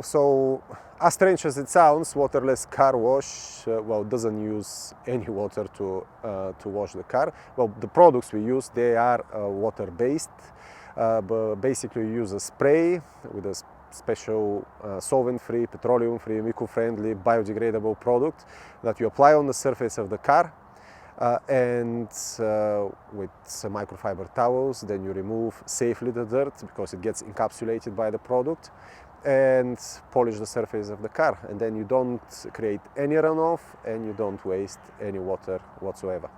So, as strange as it sounds, waterless car wash well, doesn't use any water to wash the car. Well, the products we use, they are water-based, but basically you use a spray with a special solvent-free, petroleum-free, eco-friendly, biodegradable product that you apply on the surface of the car. And with some microfiber towels, then you remove safely the dirt because it gets encapsulated by the product, and polish the surface of the car, and then you don't create any runoff and you don't waste any water whatsoever.